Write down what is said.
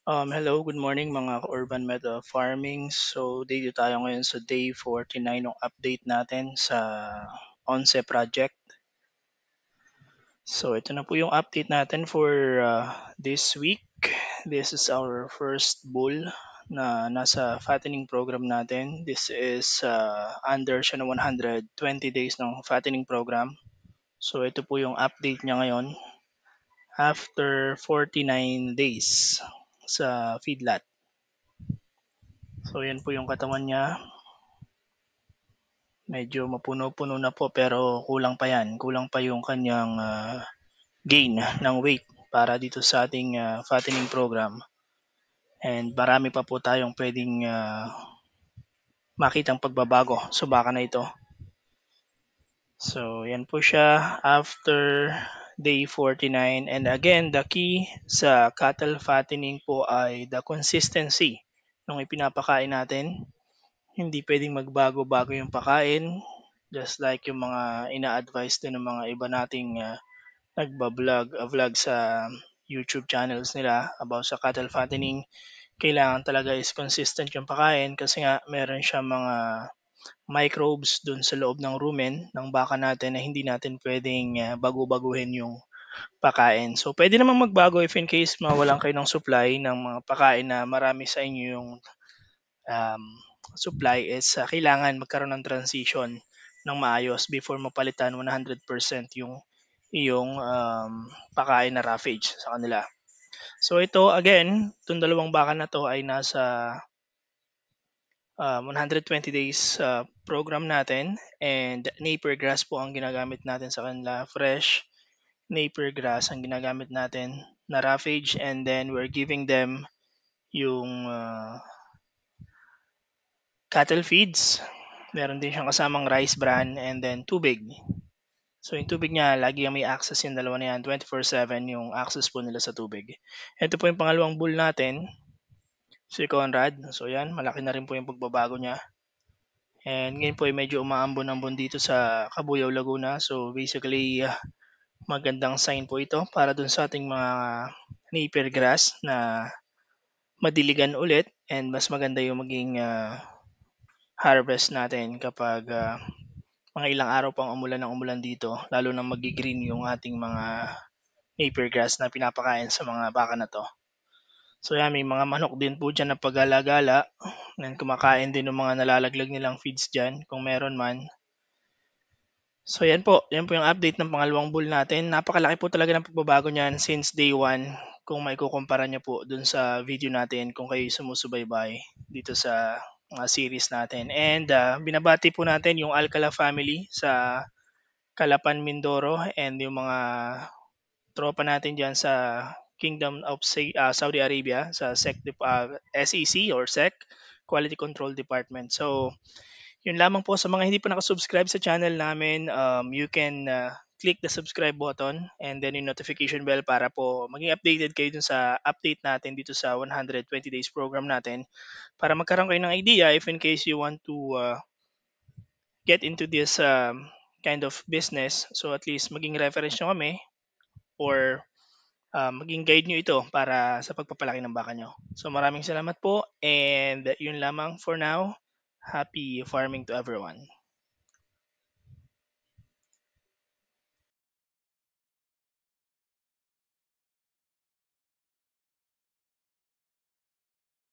Hello, good morning mga urban Meta Farming. So, dito tayo ngayon sa day 49 ng update natin sa ONCE project. So, ito na po yung update natin for this week. This is our first bull na nasa fattening program natin. This is under siya ng 120 days ng fattening program. So, ito po yung update niya ngayon after 49 days sa feedlot. So, yan po yung katawan niya. Medyo mapuno-puno na po pero kulang pa yan. Kulang pa yung kanyang gain ng weight para dito sa ating fattening program. And marami pa po tayong pwedeng makitang pagbabago sa baka na ito. So, yan po siya after day 49. And again, the key sa cattle fattening po ay the consistency nung ipinapakain natin. Hindi pwedeng magbago-bago yung pakain. Just like yung mga ina-advise din ng mga iba nating vlog sa YouTube channels nila about sa cattle fattening. Kailangan talaga is consistent yung pakain kasi nga meron siya mga microbes dun sa loob ng rumen ng baka natin na hindi natin pwedeng bago-baguhin yung pakain. So pwede namang magbago if in case mawalan kayo ng supply ng mga pakain na marami sa inyo yung um, supply is kailangan magkaroon ng transition ng maayos before mapalitan 100% yung iyong pakain na roughage sa kanila. So ito again, itong dalawang baka na to ay nasa 120 days program natin and Napier grass po ang ginagamit natin sa kanila. Fresh Napier grass ang ginagamit natin na roughage and then we're giving them yung cattle feeds. Meron din siyang kasamang rice bran and then tubig. So yung tubig niya, lagi may access yung dalawa na yan, 24/7 yung access po nila sa tubig. Ito po yung pangalawang bull natin, si Conrad. So yan, malaki na rin po yung pagbabago niya. And ngayon po ay medyo umaambon-ambon dito sa Cabuyao, Laguna. So basically, magandang sign po ito para dun sa ating mga napier grass na madiligan ulit and mas maganda yung maging harvest natin kapag mga ilang araw pang umulan ng umulan dito, lalo na magi-green yung ating mga napier grass na pinapakain sa mga baka na to. So yan, may mga manok din po dyan na pagala-gala. And kumakain din ng mga nalalaglag nilang feeds dyan kung meron man. So yan po yung update ng pangalawang bull natin. Napakalaki po talaga ng pagbabago niyan since day 1 kung maikukumpara niyo po dun sa video natin kung kayo sumusubaybay dito sa series natin. And binabati po natin yung Alcala family sa Calapan, Mindoro and yung mga tropa natin dyan sa Kingdom of Saudi Arabia sa SEC or SEC, Quality Control Department. So, yun lamang po sa mga hindi pa nakasubscribe sa channel namin, you can click the subscribe button and then yung notification bell para po maging updated kayo dun sa update natin dito sa 120 days program natin para magkaroon kayo ng idea if in case you want to get into this kind of business. So at least maging reference nyo kami or maging guide nyo ito para sa pagpapalaki ng baka nyo. So maraming salamat po and yun lamang for now. Happy farming to everyone.